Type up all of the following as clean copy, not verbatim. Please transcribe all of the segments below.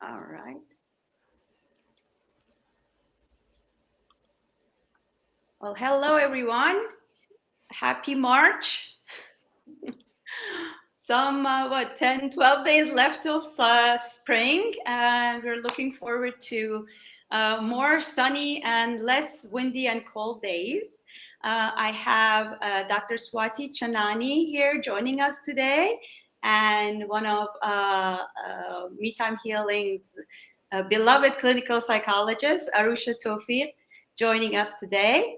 All right. Well, hello everyone. Happy March. Some 10, 12 days left till spring, and we're looking forward to more sunny and less windy and cold days. I have Dr. Swati Chanani here joining us today, and one of Me Time Healing's beloved clinical psychologists, Arusha Tofit, joining us today.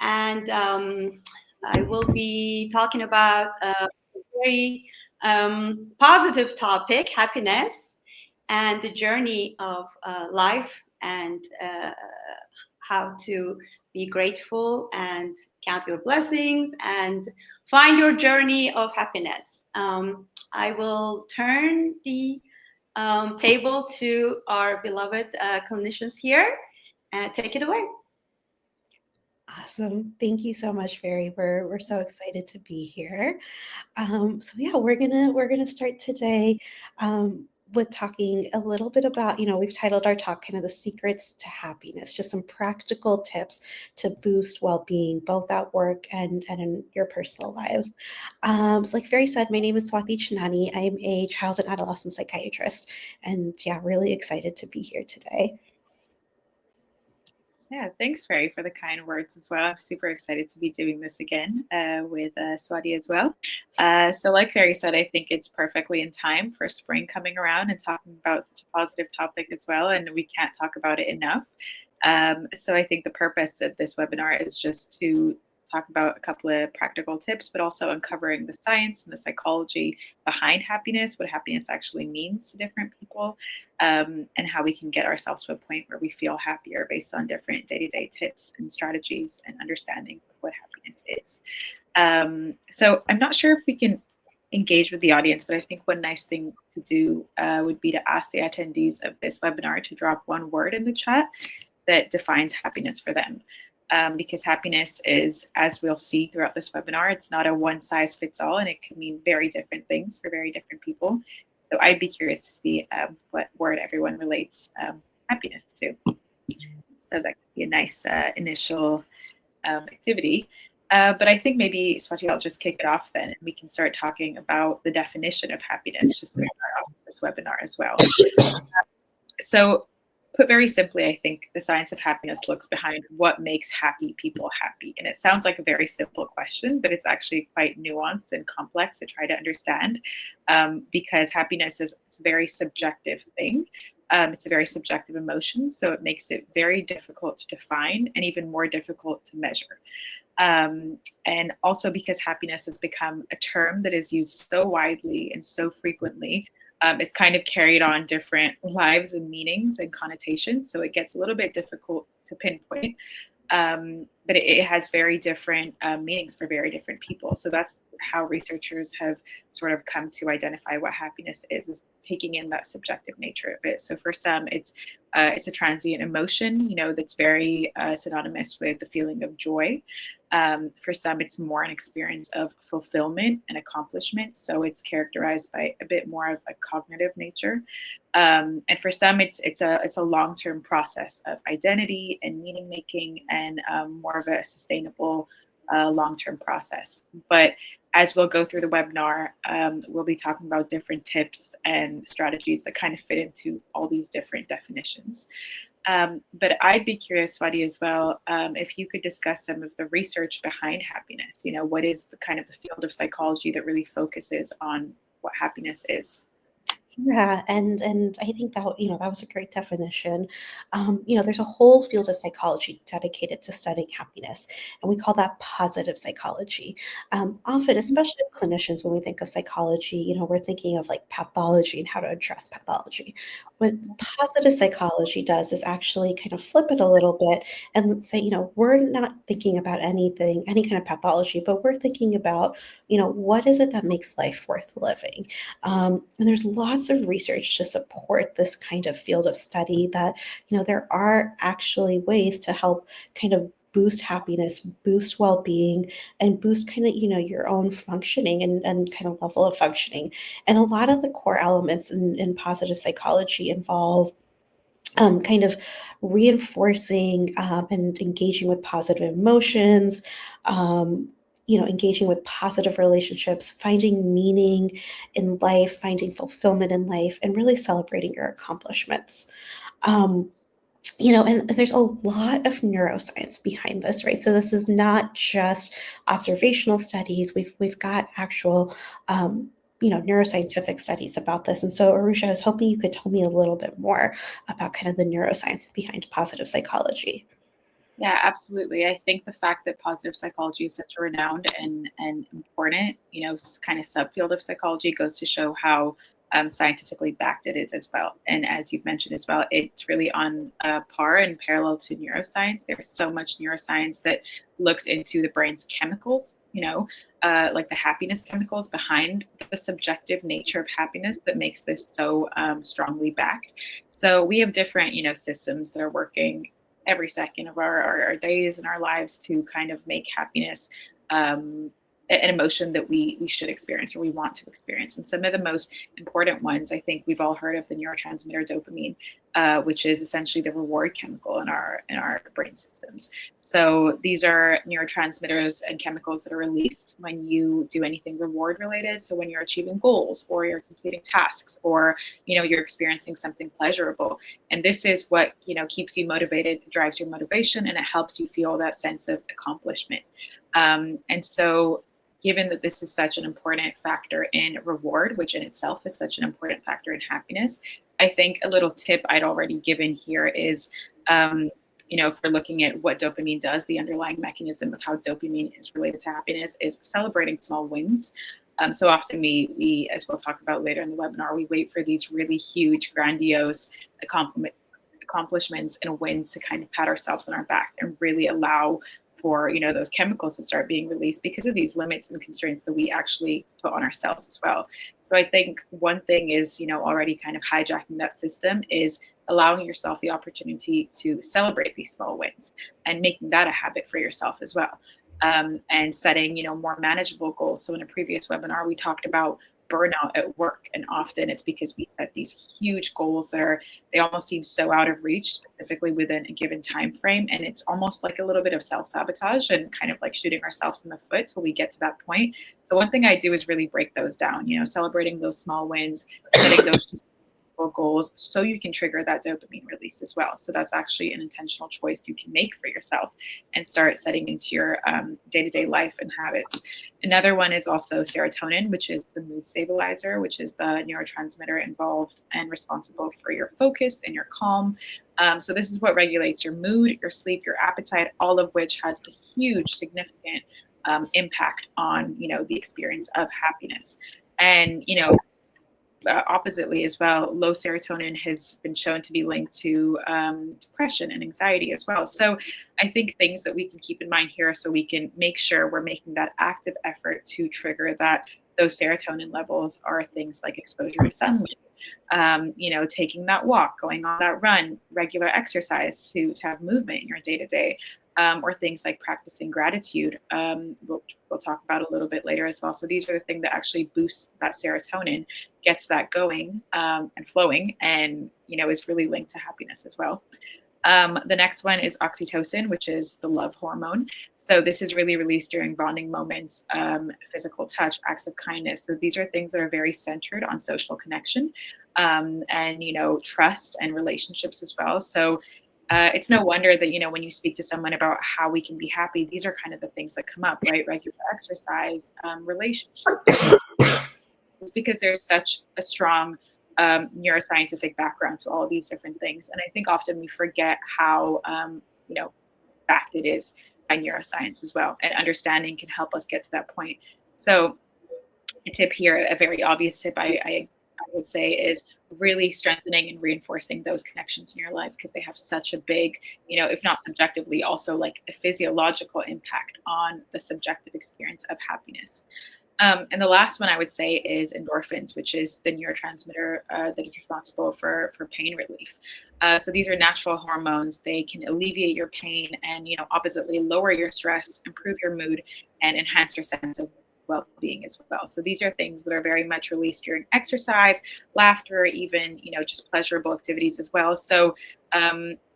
And I will be talking about a very positive topic, happiness, and the journey of life, and how to be grateful and count your blessings and find your journey of happiness. I will turn the table to our beloved clinicians here. Take it away. Awesome. Thank you so much, Ferry. We're so excited to be here. So yeah, we're gonna start today with talking a little bit about, we've titled our talk kind of the secrets to happiness, just some practical tips to boost well-being, both at work and in your personal lives. So like Ferry said, my name is Swati Chinani. I'm a child and adolescent psychiatrist, and yeah, really excited to be here today. Yeah, thanks, Ferry, for the kind words as well. I'm super excited to be doing this again with Swati as well. So like Ferry said, I think it's perfectly in time for spring coming around and talking about such a positive topic as well, and we can't talk about it enough. So I think the purpose of this webinar is just to talk about a couple of practical tips, but also uncovering the science and the psychology behind happiness, what happiness actually means to different people, and how we can get ourselves to a point where we feel happier based on different day-to-day tips and strategies and understanding of what happiness is. So I'm not sure if we can engage with the audience, but I think one nice thing to do would be to ask the attendees of this webinar to drop one word in the chat that defines happiness for them. Because happiness is, as we'll see throughout this webinar, it's not a one size fits all, and it can mean very different things for very different people. So I'd be curious to see what word everyone relates happiness to. So that could be a nice initial activity. But I think maybe, Swati, I'll just kick it off then, and we can start talking about the definition of happiness, just to start off this webinar as well. So put very simply, I think the science of happiness looks behind what makes happy people happy. And it sounds like a very simple question, but it's actually quite nuanced and complex to try to understand, because happiness is a very subjective thing. It's a very subjective emotion, so it makes it very difficult to define and even more difficult to measure. And also because happiness has become a term that is used so widely and so frequently, it's kind of carried on different lives and meanings and connotations. So it gets a little bit difficult to pinpoint, but it has very different meanings for very different people. So that's how researchers have sort of come to identify what happiness is taking in that subjective nature of it. So for some, it's a transient emotion, that's very synonymous with the feeling of joy. For some, it's more an experience of fulfillment and accomplishment. So it's characterized by a bit more of a cognitive nature. And for some, it's a long-term process of identity and meaning making, and more of a sustainable long-term process. But as we'll go through the webinar, we'll be talking about different tips and strategies that kind of fit into all these different definitions. But I'd be curious, Swati, as well, if you could discuss some of the research behind happiness. What is the kind of the field of psychology that really focuses on what happiness is? Yeah, and I think that that was a great definition. There's a whole field of psychology dedicated to studying happiness, and we call that positive psychology. Often, especially as clinicians, when we think of psychology, we're thinking of like pathology and how to address pathology. What positive psychology does is actually kind of flip it a little bit and say, we're not thinking about any kind of pathology, but we're thinking about, what is it that makes life worth living? And there's lots of research to support this kind of field of study that, there are actually ways to help kind of boost happiness, boost well-being, and boost kind of, your own functioning and kind of level of functioning. And a lot of the core elements in positive psychology involve kind of reinforcing and engaging with positive emotions, engaging with positive relationships, finding meaning in life, finding fulfillment in life, and really celebrating your accomplishments. Um, and there's a lot of neuroscience behind this, right? So this is not just observational studies. We've got actual, neuroscientific studies about this. And so, Arusha, I was hoping you could tell me a little bit more about kind of the neuroscience behind positive psychology. Yeah, absolutely. I think the fact that positive psychology is such a renowned and important, kind of subfield of psychology goes to show how scientifically backed it is as well. And as you've mentioned as well, it's really on par and parallel to neuroscience. There's so much neuroscience that looks into the brain's chemicals, like the happiness chemicals behind the subjective nature of happiness that makes this so strongly backed. So we have different, systems that are working every second of our days and our lives to kind of make happiness an emotion that we should experience or we want to experience. And some of the most important ones, I think we've all heard of the neurotransmitter dopamine, which is essentially the reward chemical in our brain systems. So these are neurotransmitters and chemicals that are released when you do anything reward related. So when you're achieving goals or you're completing tasks or you're experiencing something pleasurable. And this is what keeps you motivated, drives your motivation, and it helps you feel that sense of accomplishment. And so given that this is such an important factor in reward, which in itself is such an important factor in happiness, I think a little tip I'd already given here is, if we're looking at what dopamine does, the underlying mechanism of how dopamine is related to happiness is celebrating small wins. So often we, as we'll talk about later in the webinar, we wait for these really huge, grandiose accomplishments and wins to kind of pat ourselves on our back and really allow for those chemicals to start being released because of these limits and constraints that we actually put on ourselves as well. So I think one thing is already kind of hijacking that system is allowing yourself the opportunity to celebrate these small wins and making that a habit for yourself as well, and setting more manageable goals. So in a previous webinar we talked about burnout at work, and often it's because we set these huge goals that they almost seem so out of reach, specifically within a given time frame, and it's almost like a little bit of self-sabotage and kind of like shooting ourselves in the foot till we get to that point. So one thing I do is really break those down, celebrating those small wins, setting those goals so you can trigger that dopamine release as well. So that's actually an intentional choice you can make for yourself and start setting into your day-to-day life and habits. Another one is also serotonin, which is the mood stabilizer, which is the neurotransmitter involved and responsible for your focus and your calm. So this is what regulates your mood, your sleep, your appetite, all of which has a huge, significant impact on, the experience of happiness. And, oppositely as well, low serotonin has been shown to be linked to depression and anxiety as well. So I think things that we can keep in mind here so we can make sure we're making that active effort to trigger that those serotonin levels are things like exposure to sunlight, taking that walk, going on that run, regular exercise to have movement in your day-to-day, or things like practicing gratitude, we'll talk about a little bit later as well. So these are the things that actually boost that serotonin, gets that going and flowing, and is really linked to happiness as well. The next one is oxytocin, which is the love hormone. So this is really released during bonding moments, physical touch, acts of kindness. So these are things that are very centered on social connection, and trust and relationships as well. So it's no wonder that, when you speak to someone about how we can be happy, these are kind of the things that come up, right? Regular exercise, relationships. It's because there's such a strong neuroscientific background to all of these different things. And I think often we forget how, backed it is by neuroscience as well. And understanding can help us get to that point. So a tip here, a very obvious tip I would say, is really strengthening and reinforcing those connections in your life, because they have such a big, if not subjectively, also like a physiological impact on the subjective experience of happiness. And the last one I would say is endorphins, which is the neurotransmitter that is responsible for pain relief. So these are natural hormones. They can alleviate your pain and, oppositely lower your stress, improve your mood, and enhance your sense of well-being as well. So these are things that are very much released during exercise, laughter, even, just pleasurable activities as well. So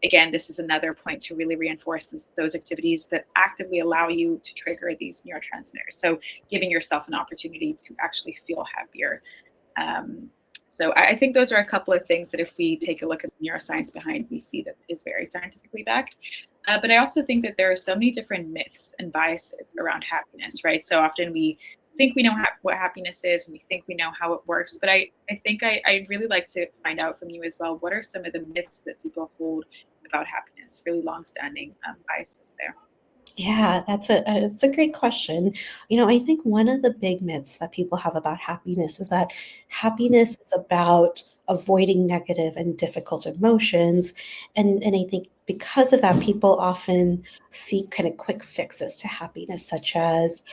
again, this is another point to really reinforce those activities that actively allow you to trigger these neurotransmitters. So giving yourself an opportunity to actually feel happier. So I think those are a couple of things that if we take a look at the neuroscience behind, we see that is very scientifically backed. But I also think that there are so many different myths and biases around happiness, right? So often we think we know what happiness is and we think we know how it works. But I think I'd really like to find out from you as well, what are some of the myths that people hold about happiness, really longstanding biases there? Yeah, it's a great question. I think one of the big myths that people have about happiness is that happiness is about avoiding negative and difficult emotions. And I think because of that, people often seek kind of quick fixes to happiness, such as,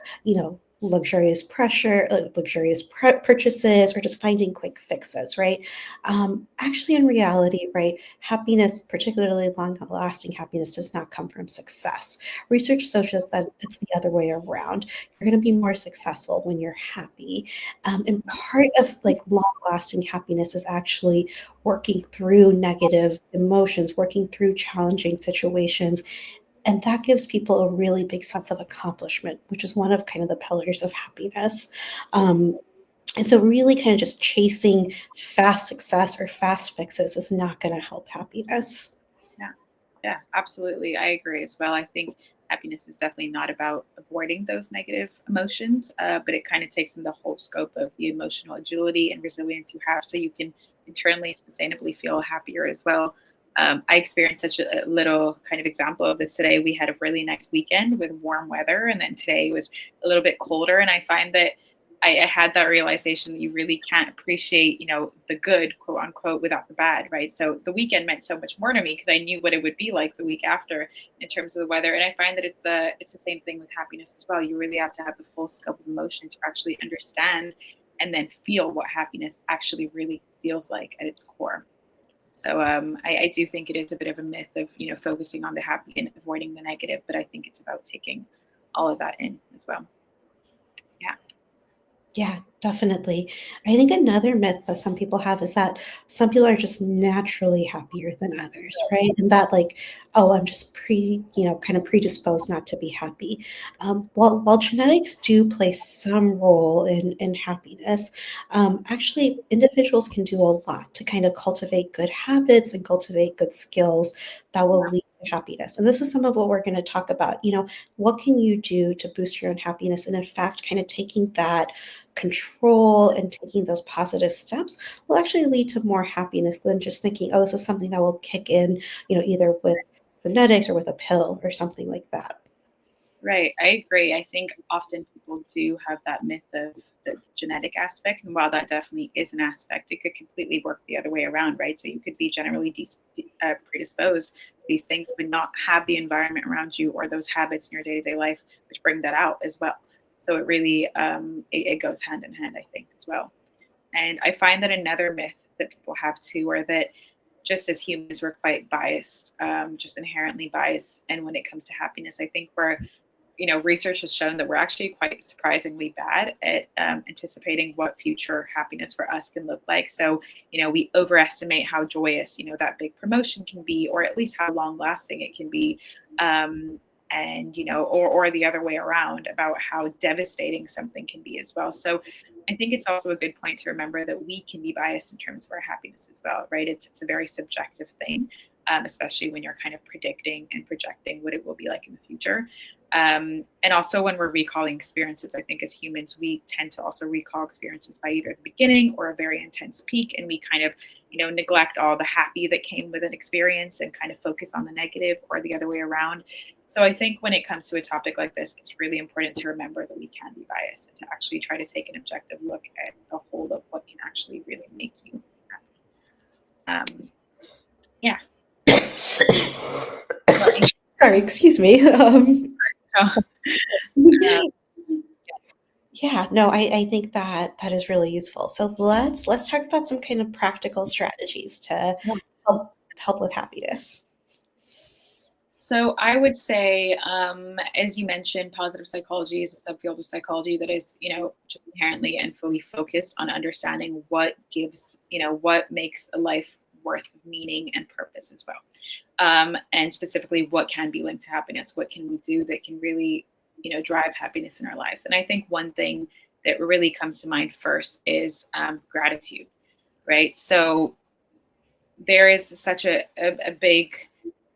luxurious purchases, or just finding quick fixes, right? Actually, in reality, right, happiness, particularly long-lasting happiness, does not come from success. Research shows that it's the other way around. You're going to be more successful when you're happy. And part of like long-lasting happiness is actually working through negative emotions, working through challenging situations. And that gives people a really big sense of accomplishment, which is one of kind of the pillars of happiness. And so really kind of just chasing fast success or fast fixes is not going to help happiness. Yeah, absolutely. I agree as well. I think happiness is definitely not about avoiding those negative emotions, but it kind of takes in the whole scope of the emotional agility and resilience you have so you can internally and sustainably feel happier as well. I experienced such a little kind of example of this today. We had a really nice weekend with warm weather, and then today was a little bit colder. And I find that I had that realization that you really can't appreciate, the good, quote unquote, without the bad, right? So the weekend meant so much more to me because I knew what it would be like the week after in terms of the weather. And I find that it's the same thing with happiness as well. You really have to have the full scope of emotion to actually understand and then feel what happiness actually really feels like at its core. So I do think it is a bit of a myth of focusing on the happy and avoiding the negative, but I think it's about taking all of that in as well. Yeah. Yeah, definitely. I think another myth that some people have is that some people are just naturally happier than others, right? And that like, oh, I'm just kind of predisposed not to be happy. While genetics do play some role in happiness, actually individuals can do a lot to kind of cultivate good habits and cultivate good skills that will lead to happiness. And this is some of what we're going to talk about. What can you do to boost your own happiness? And in fact, kind of taking that control and taking those positive steps will actually lead to more happiness than just thinking, oh, this is something that will kick in, either with genetics or with a pill or something like that. Right. I agree. I think often people do have that myth of the genetic aspect. And while that definitely is an aspect, it could completely work the other way around, right? So you could be generally predisposed to these things, but not have the environment around you or those habits in your day to day life, which bring that out as well. So it really, it goes hand in hand, I think, as well. And I find that another myth that people have too, are that just as humans, we're quite biased, just inherently biased. And when it comes to happiness, I think research has shown that we're actually quite surprisingly bad at anticipating what future happiness for us can look like. So, we overestimate how joyous, that big promotion can be, or at least how long lasting it can be. And, or the other way around about how devastating something can be as well. So I think it's also a good point to remember that we can be biased in terms of our happiness as well, right? It's a very subjective thing, especially when you're kind of predicting and projecting what it will be like in the future. And also when we're recalling experiences, I think as humans, we tend to also recall experiences by either the beginning or a very intense peak. And we kind of, neglect all the happy that came with an experience and kind of focus on the negative or the other way around. So I think when it comes to a topic like this, it's really important to remember that we can be biased and to actually try to take an objective look at the whole of what can actually really make you happy. Yeah. Sorry, excuse me. Oh, Yeah, no, I think that that is really useful. So let's talk about some kind of practical strategies to help with happiness. So I would say, as you mentioned, positive psychology is a subfield of psychology that is, just inherently and fully focused on understanding what gives, what makes a life worth meaning and purpose as well. And specifically, what can be linked to happiness? What can we do that can really, drive happiness in our lives? And I think one thing that really comes to mind first is gratitude, right? So there is such a big,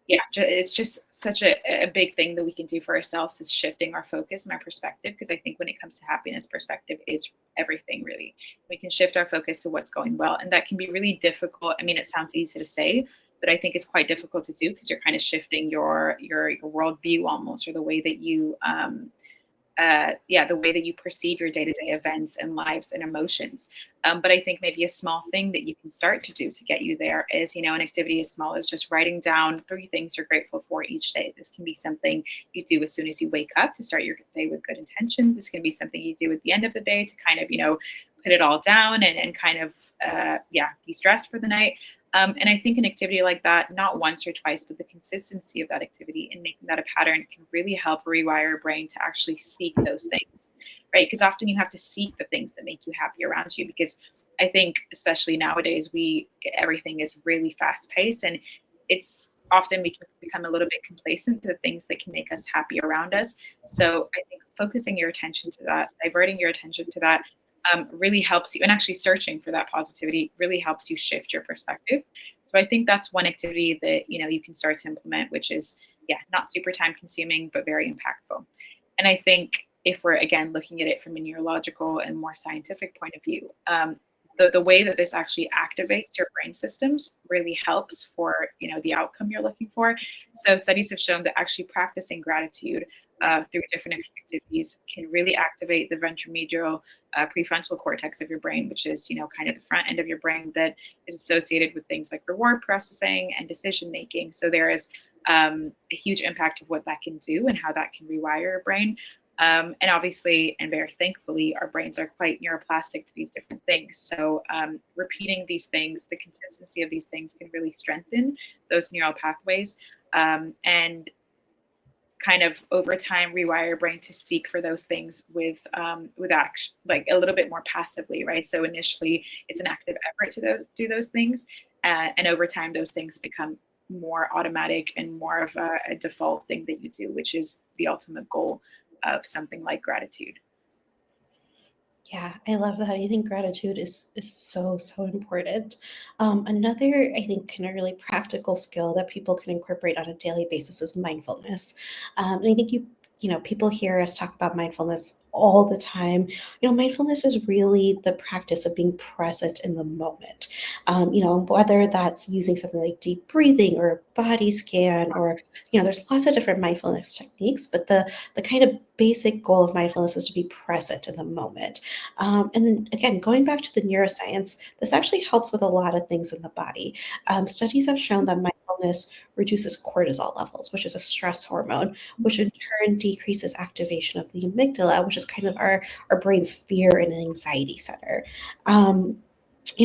it's just such a big thing that we can do for ourselves is shifting our focus and our perspective. Because I think when it comes to happiness, perspective is everything, really. We can shift our focus to what's going well. And that can be really difficult. I mean, it sounds easy to say, but I think it's quite difficult to do because you're kind of shifting your worldview almost, or the way that you the way that you perceive your day-to-day events and lives and emotions. But I think maybe a small thing that you can start to do to get you there is, an activity as small as just writing down 3 things you're grateful for each day. This can be something you do as soon as you wake up to start your day with good intention. This can be something you do at the end of the day to kind of, put it all down and kind of, de-stress for the night. And I think an activity like that, not once or twice, but the consistency of that activity and making that a pattern can really help rewire your brain to actually seek those things, right? Because often you have to seek the things that make you happy around you. Because I think, especially nowadays, everything is really fast paced, and it's often we can become a little bit complacent to the things that can make us happy around us. So I think focusing your attention to that, diverting your attention to that, really helps you, and actually searching for that positivity really helps you shift your perspective. So I think that's one activity that you can start to implement, which is not super time consuming but very impactful. And I think if we're again looking at it from a neurological and more scientific point of view, the way that this actually activates your brain systems really helps for the outcome you're looking for. So studies have shown that actually practicing gratitude through different activities can really activate the ventromedial prefrontal cortex of your brain, which is kind of the front end of your brain that is associated with things like reward processing and decision making. So there is a huge impact of what that can do and how that can rewire your brain. And obviously, and very thankfully, our brains are quite neuroplastic to these different things. So repeating these things, the consistency of these things can really strengthen those neural pathways, and kind of over time rewire your brain to seek for those things with action, like a little bit more passively, right? So initially, it's an active effort to do those things, and over time, those things become more automatic and more of a default thing that you do, which is the ultimate goal of something like gratitude. Yeah, I love that. I think gratitude is so important. Another, I think, kind of really practical skill that people can incorporate on a daily basis is mindfulness. And I think people hear us talk about mindfulness all the time. Mindfulness is really the practice of being present in the moment. Whether that's using something like deep breathing or a body scan, or there's lots of different mindfulness techniques, but the kind of basic goal of mindfulness is to be present in the moment. And again, going back to the neuroscience, this actually helps with a lot of things in the body. Studies have shown that mindfulness reduces cortisol levels, which is a stress hormone, which in turn decreases activation of the amygdala, which is kind of our brain's fear and anxiety center.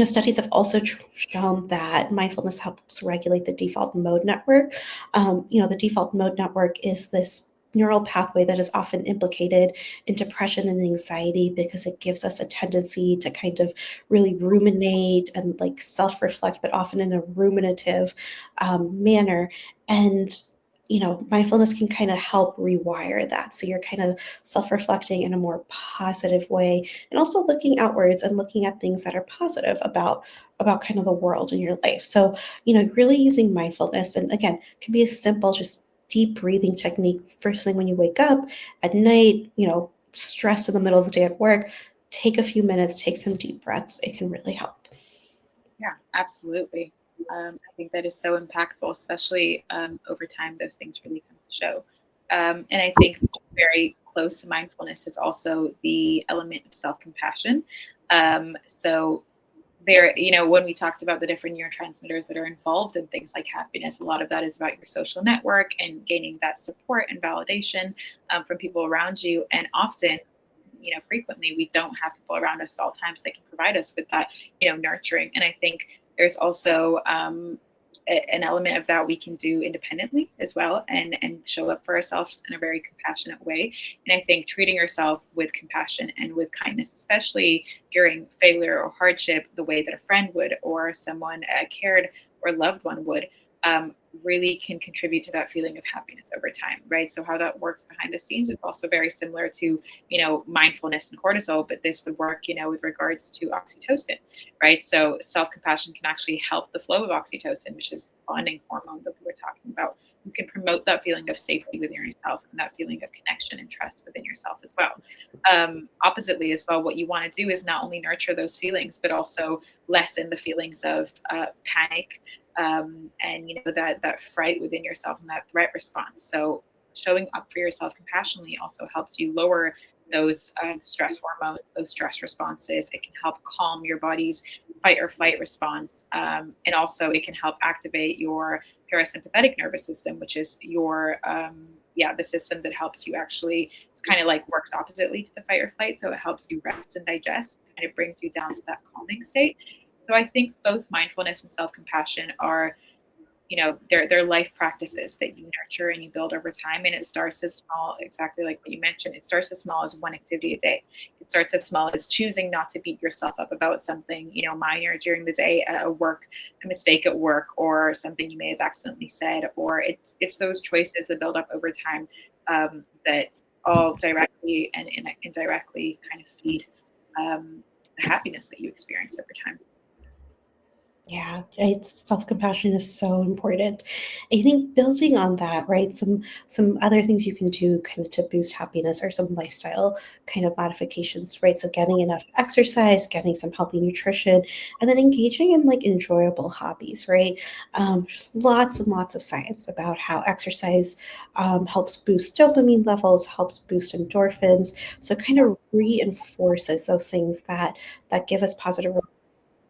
Studies have also shown that mindfulness helps regulate the default mode network. The default mode network is this neural pathway that is often implicated in depression and anxiety because it gives us a tendency to kind of really ruminate and like self-reflect, but often in a ruminative manner. And mindfulness can kind of help rewire that. So you're kind of self-reflecting in a more positive way, and also looking outwards and looking at things that are positive about kind of the world in your life. So, really using mindfulness, and again, can be as simple, just deep breathing technique first thing when you wake up, at night, stressed in the middle of the day at work, take a few minutes, take some deep breaths. It can really help. Yeah, absolutely. I think that is so impactful, especially over time, those things really come to show. And I think very close to mindfulness is also the element of self-compassion. So there, when we talked about the different neurotransmitters that are involved in things like happiness, a lot of that is about your social network and gaining that support and validation from people around you. And often frequently, we don't have people around us at all times that can provide us with that, nurturing. And I think there's also an element of that we can do independently as well, and show up for ourselves in a very compassionate way. And I think treating yourself with compassion and with kindness, especially during failure or hardship, the way that a friend would, or someone cared or loved one would, really can contribute to that feeling of happiness over time, right? So how that works behind the scenes is also very similar to, mindfulness and cortisol, but this would work, with regards to oxytocin, right? So self-compassion can actually help the flow of oxytocin, which is the bonding hormone that we were talking about. You can promote that feeling of safety within yourself and that feeling of connection and trust within yourself as well. Oppositely as well, what you want to do is not only nurture those feelings, but also lessen the feelings of panic, and that fright within yourself and that threat response. So showing up for yourself compassionately also helps you lower those stress hormones, those stress responses. It can help calm your body's fight or flight response, and also it can help activate your parasympathetic nervous system, which is your the system that helps you actually, it's kind of like works oppositely to the fight or flight. So it helps you rest and digest, and it brings you down to that calming state. So I think both mindfulness and self-compassion are, they're life practices that you nurture and you build over time. And it starts as small, exactly like what you mentioned. It starts as small as one activity a day. It starts as small as choosing not to beat yourself up about something, minor during the day, a mistake at work, or something you may have accidentally said. Or it's those choices that build up over time, that all directly and indirectly kind of feed the happiness that you experience over time. Yeah, it's self-compassion is so important. I think building on that, right? Some other things you can do kind of to boost happiness are some lifestyle kind of modifications, right? So getting enough exercise, getting some healthy nutrition, and then engaging in like enjoyable hobbies, right? There's lots and lots of science about how exercise helps boost dopamine levels, helps boost endorphins. So it kind of reinforces those things that give us positive,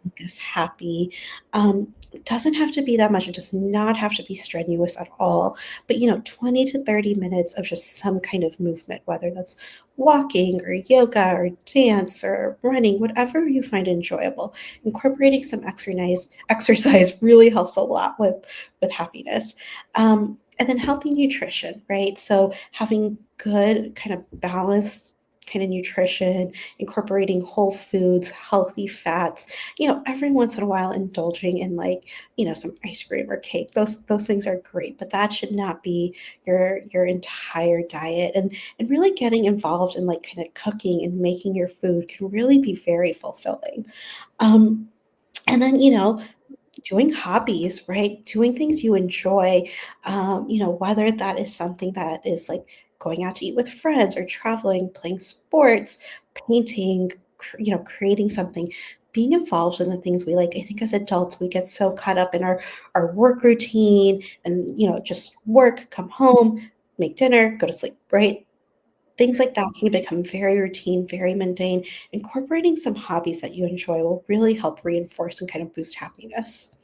make us happy. It doesn't have to be that much. It does not have to be strenuous at all. But 20 to 30 minutes of just some kind of movement, whether that's walking or yoga or dance or running, whatever you find enjoyable. Incorporating some exercise really helps a lot with happiness. And then healthy nutrition, right? So having good kind of balanced kind of nutrition, incorporating whole foods, healthy fats, every once in a while indulging in like, some ice cream or cake. Those things are great, but that should not be your entire diet. And really getting involved in like kind of cooking and making your food can really be very fulfilling. Um, and then, doing hobbies, right? Doing things you enjoy, whether that is something that is like going out to eat with friends or traveling, playing sports, painting, creating something, being involved in the things we like. I think as adults, we get so caught up in our work routine and, just work, come home, make dinner, go to sleep, right? Things like that can become very routine, very mundane. Incorporating some hobbies that you enjoy will really help reinforce and kind of boost happiness.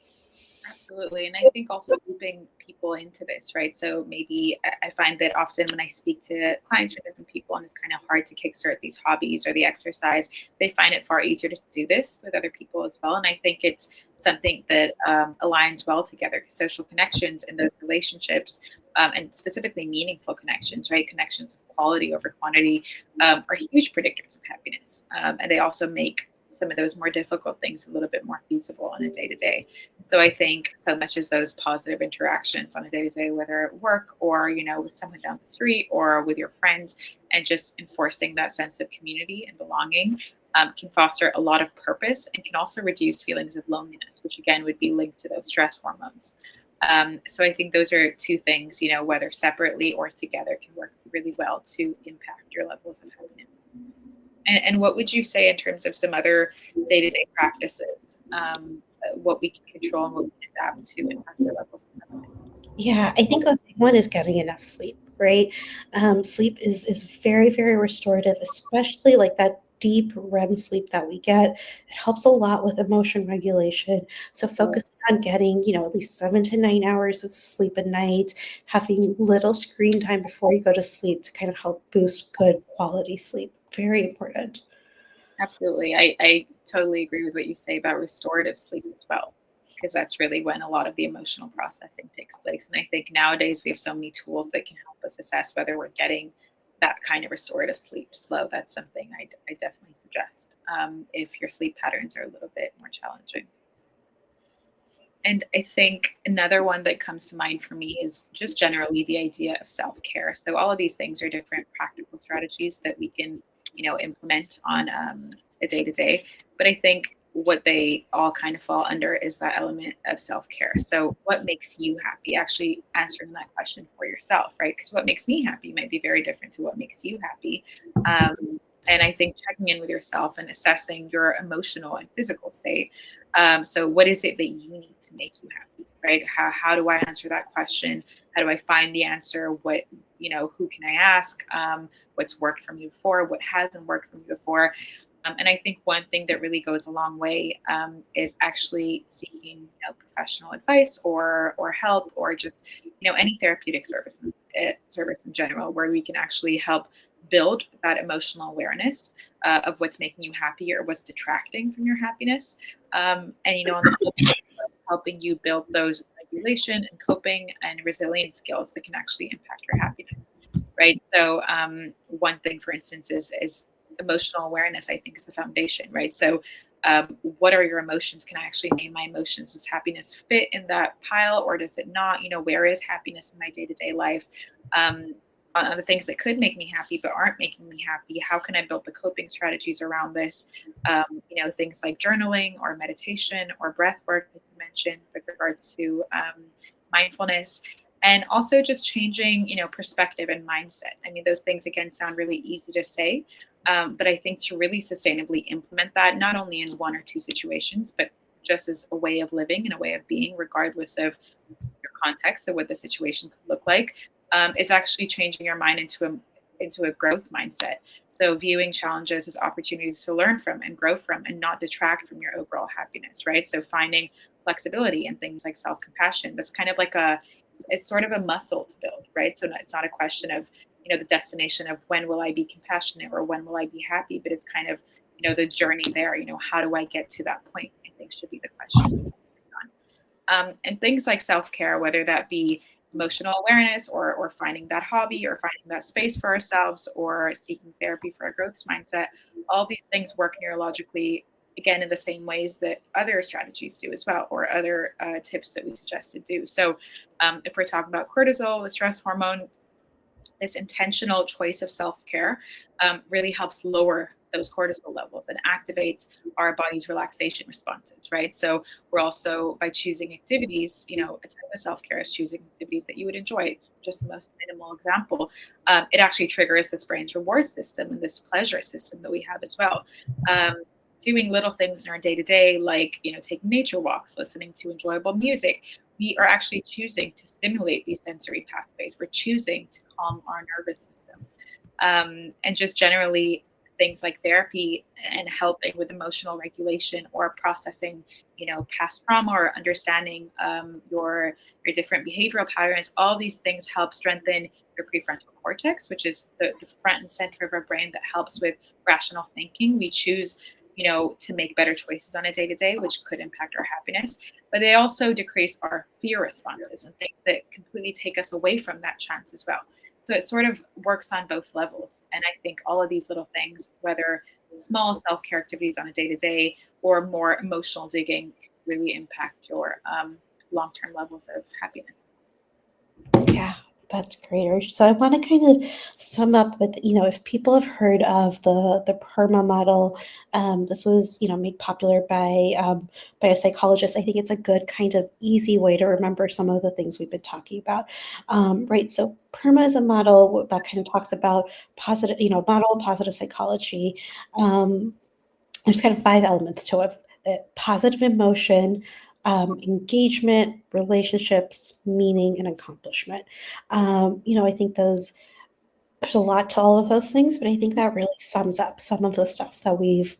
Absolutely. And I think also looping people into this, right? So maybe I find that often when I speak to clients or different people, and it's kind of hard to kickstart these hobbies or the exercise, they find it far easier to do this with other people as well. And I think it's something that aligns well together, because social connections and those relationships, and specifically meaningful connections, right? Connections of quality over quantity, are huge predictors of happiness. And they also make some of those more difficult things a little bit more feasible on a day to day. So I think so much as those positive interactions on a day to day, whether at work or, with someone down the street or with your friends, and just enforcing that sense of community and belonging, can foster a lot of purpose and can also reduce feelings of loneliness, which again would be linked to those stress hormones. So I think those are two things, whether separately or together, can work really well to impact your levels of happiness. And what would you say in terms of some other day-to-day practices, what we can control and what we can adapt to impact our levels of happiness? Yeah, I think a big one is getting enough sleep, right? Sleep is very, very restorative, especially like that deep REM sleep that we get. It helps a lot with emotion regulation. So focusing on getting, at least 7 to 9 hours of sleep a night, having little screen time before you go to sleep to kind of help boost good quality sleep. very important. Absolutely. I totally agree with what you say about restorative sleep as well, because that's really when a lot of the emotional processing takes place. And I think nowadays we have so many tools that can help us assess whether we're getting that kind of restorative sleep. So that's something I definitely suggest if your sleep patterns are a little bit more challenging. And I think another one that comes to mind for me is just generally the idea of self-care. So all of these things are different practical strategies that we can, implement on a day-to-day. But I think what they all kind of fall under is that element of self-care. So what makes you happy? Actually answering that question for yourself, right? Because what makes me happy might be very different to what makes you happy. And I think checking in with yourself and assessing your emotional and physical state. So what is it that you need to make you happy, right? How do I answer that question? How do I find the answer? Who can I ask? What's worked for me before? What hasn't worked for me before? And I think one thing that really goes a long way is actually seeking professional advice or help, or just any therapeutic service in general, where we can actually help build that emotional awareness of what's making you happy or what's detracting from your happiness. And on the flip side, helping you build those regulation and coping and resilience skills that can actually impact your happiness, right? So one thing, for instance, is emotional awareness. I think is the foundation, right? So what are your emotions? Can I actually name my emotions? Does happiness fit in that pile, or does it not? Where is happiness in my day-to-day life? On the things that could make me happy but aren't making me happy, how can I build the coping strategies around this? Things like journaling or meditation or breath work, like you mentioned, with regards to mindfulness, and also just changing, perspective and mindset. I mean, those things again sound really easy to say, but I think to really sustainably implement that, not only in one or two situations, but just as a way of living and a way of being, regardless of your context of what the situation could look like, is actually changing your mind into a growth mindset. So viewing challenges as opportunities to learn from and grow from, and not detract from your overall happiness, right? So finding flexibility and things like self-compassion. That's kind of like it's sort of a muscle to build, right? So it's not a question of, the destination of when will I be compassionate or when will I be happy, but it's kind of, the journey there, how do I get to that point, I think should be the question. And things like self-care, whether that be emotional awareness or finding that hobby or finding that space for ourselves or seeking therapy for a growth mindset, all these things work neurologically, again, in the same ways that other strategies do as well, or other tips that we suggested do. So if we're talking about cortisol, the stress hormone, this intentional choice of self-care really helps lower those cortisol levels and activates our body's relaxation responses, right? So we're also, by choosing activities, a type of self-care is choosing activities that you would enjoy. Just the most minimal example, it actually triggers this brain's reward system and this pleasure system that we have as well. Doing little things in our day-to-day, like taking nature walks, listening to enjoyable music, we are actually choosing to stimulate these sensory pathways. We're choosing to calm our nervous system. And just generally things like therapy and helping with emotional regulation or processing, past trauma, or understanding your different behavioral patterns. All these things help strengthen your prefrontal cortex, which is the front and center of our brain that helps with rational thinking. We choose to make better choices on a day-to-day, which could impact our happiness. But they also decrease our fear responses and things that completely take us away from that chance as well. So it sort of works on both levels. And I think all of these little things, whether small self-care activities on a day-to-day or more emotional digging, really impact your long-term levels of happiness. Yeah, that's great. So I want to kind of sum up with, if people have heard of the PERMA model, this was, made popular by a psychologist. I think it's a good kind of easy way to remember some of the things we've been talking about, right? So PERMA is a model that kind of talks about positive, model of positive psychology. There's kind of 5 elements to it: positive emotion, engagement, relationships, meaning, and accomplishment. I think there's a lot to all of those things, but I think that really sums up some of the stuff that we've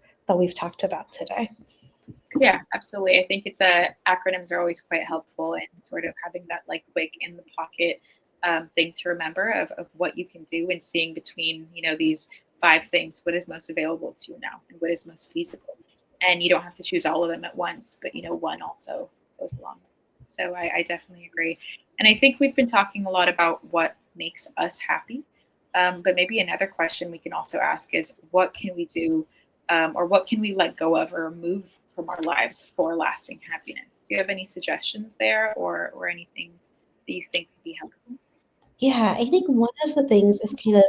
talked about today. Yeah, absolutely. I think acronyms are always quite helpful in sort of having that like quick in the pocket thing to remember of what you can do, and seeing between these 5 things, what is most available to you now and what is most feasible. And you don't have to choose all of them at once, but one also goes along. So I definitely agree. And I think we've been talking a lot about what makes us happy. But maybe another question we can also ask is what can we do, or what can we let go of or remove from our lives for lasting happiness? Do you have any suggestions there, or anything that you think could be helpful? Yeah, I think one of the things is kind of,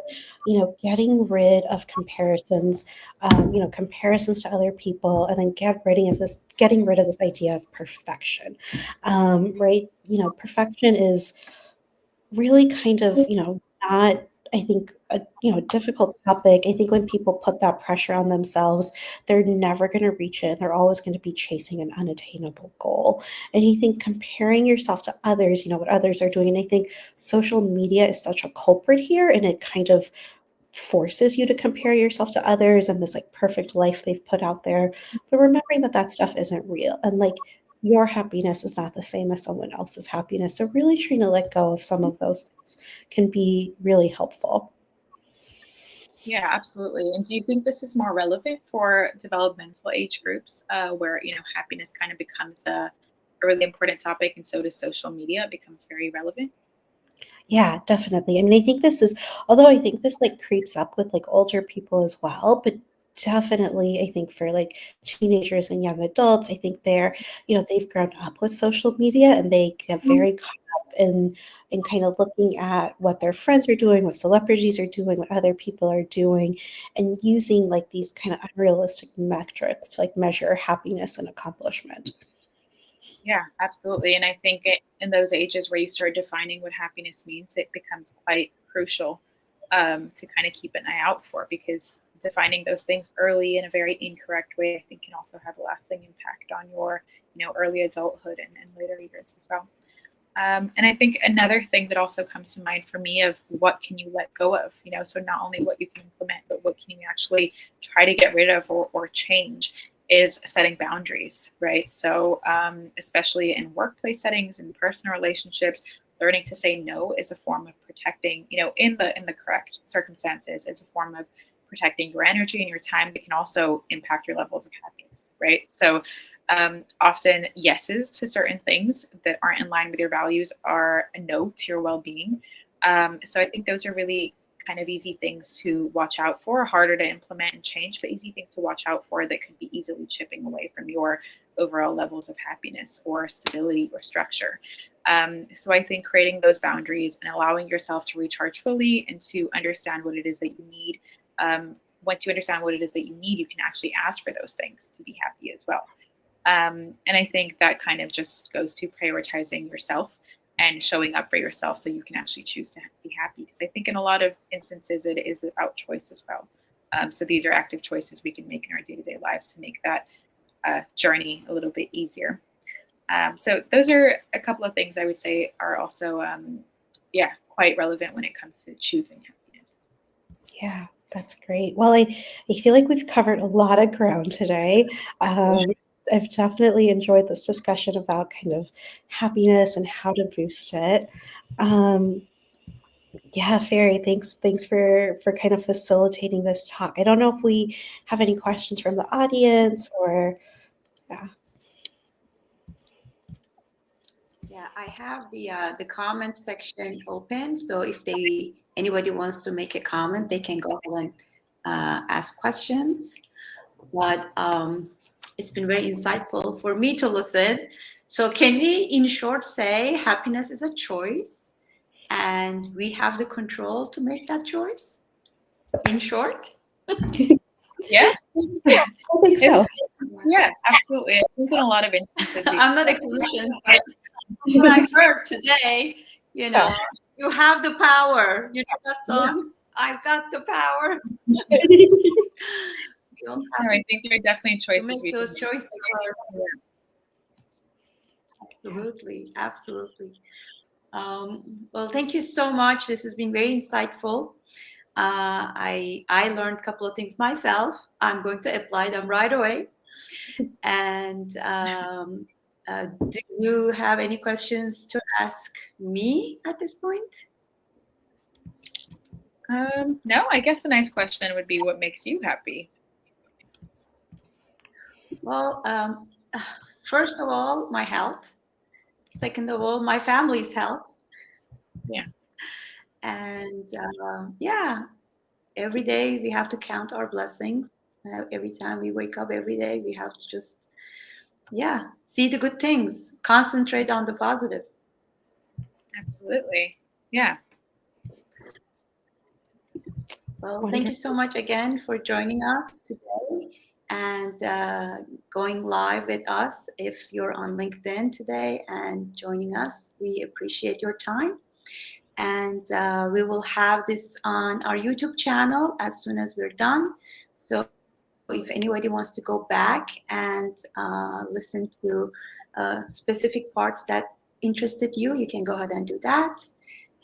getting rid of comparisons, comparisons to other people, and then getting rid of this idea of perfection, right? Perfection is really kind of, not, I think, a difficult topic. I think when people put that pressure on themselves, they're never going to reach it. They're always going to be chasing an unattainable goal. And you think comparing yourself to others, what others are doing. And I think social media is such a culprit here, and it kind of forces you to compare yourself to others and this like perfect life they've put out there. But remembering that that stuff isn't real, and like your happiness is not the same as someone else's happiness. So really trying to let go of some of those things can be really helpful. Yeah, absolutely. And do you think this is more relevant for developmental age groups, where happiness kind of becomes a really important topic, and so does social media? It becomes very relevant. Yeah, definitely. I mean, I think this is, although I think this like creeps up with like older people as well, but definitely I think for like teenagers and young adults, I think they've grown up with social media and they get very caught up in kind of looking at what their friends are doing, what celebrities are doing, what other people are doing, and using like these kind of unrealistic metrics to like measure happiness and accomplishment. Yeah, absolutely. And I think in those ages where you start defining what happiness means, it becomes quite crucial, to kind of keep an eye out for, because defining those things early in a very incorrect way, I think, can also have a lasting impact on your, early adulthood and later years as well. And I think another thing that also comes to mind for me of what can you let go of, so not only what you can implement, but what can you actually try to get rid of, or change, is setting boundaries, right? So especially in workplace settings and personal relationships, learning to say no is a form of protecting, in the correct circumstances, is a form of protecting your energy and your time that can also impact your levels of happiness, right? So often yeses to certain things that aren't in line with your values are a no to your well-being. So I think those are really kind of easy things to watch out for, harder to implement and change, but easy things to watch out for that could be easily chipping away from your overall levels of happiness or stability or structure. So I think creating those boundaries and allowing yourself to recharge fully and to understand what it is that you need. Once you understand what it is that you need, you can actually ask for those things to be happy as well. And I think that kind of just goes to prioritizing yourself and showing up for yourself so you can actually choose to be happy. Because I think in a lot of instances, it is about choice as well. So these are active choices we can make in our day-to-day lives to make that journey a little bit easier. So those are a couple of things I would say are also, quite relevant when it comes to choosing happiness. Yeah, that's great. Well, I feel like we've covered a lot of ground today. I've definitely enjoyed this discussion about kind of happiness and how to boost it. Um, yeah, Fairy, thanks for kind of facilitating this talk. I don't know if we have any questions from the audience or yeah. Yeah, I have the comment section open. So if anybody wants to make a comment, they can go ahead and ask questions. But it's been very insightful for me to listen. So can we, in short, say happiness is a choice, and we have the control to make that choice? In short, Yeah. I think so. Yeah, absolutely. I think in a lot of instances, I'm not a clinician, but what I heard today, Yeah. you have the power. You know that song? I've got the power. We all have no, I think there are definitely to choices make we can those make. choices. Absolutely, absolutely. Well, thank you so much. This has been very insightful. I learned a couple of things myself. I'm going to apply them right away. And do you have any questions to ask me at this point? No, I guess a nice question would be, what makes you happy? Well, first of all, my health. Second of all, my family's health. Yeah. And yeah, every day we have to count our blessings. Every time we wake up every day, we have to just, yeah, see the good things, concentrate on the positive. Absolutely. Yeah. Well, thank you so much again for joining us today and going live with us. If you're on LinkedIn today and joining us, we appreciate your time. And we will have this on our YouTube channel as soon as we're done. So if anybody wants to go back and listen to specific parts that interested you, you can go ahead and do that.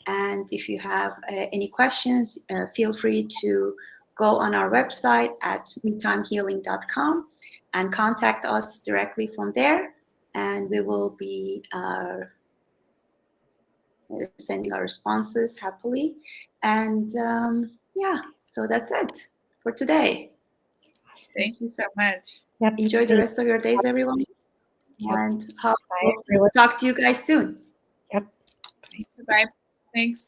And if you have any questions, feel free to go on our website at meetimehealing.com and contact us directly from there. And we will be sending our responses happily. And yeah, so that's it for today. Thank you so much. Yep. Enjoy the rest of your days, everyone. Yep. And Bye, everyone. talk to you guys soon. Yep. Bye. Thanks.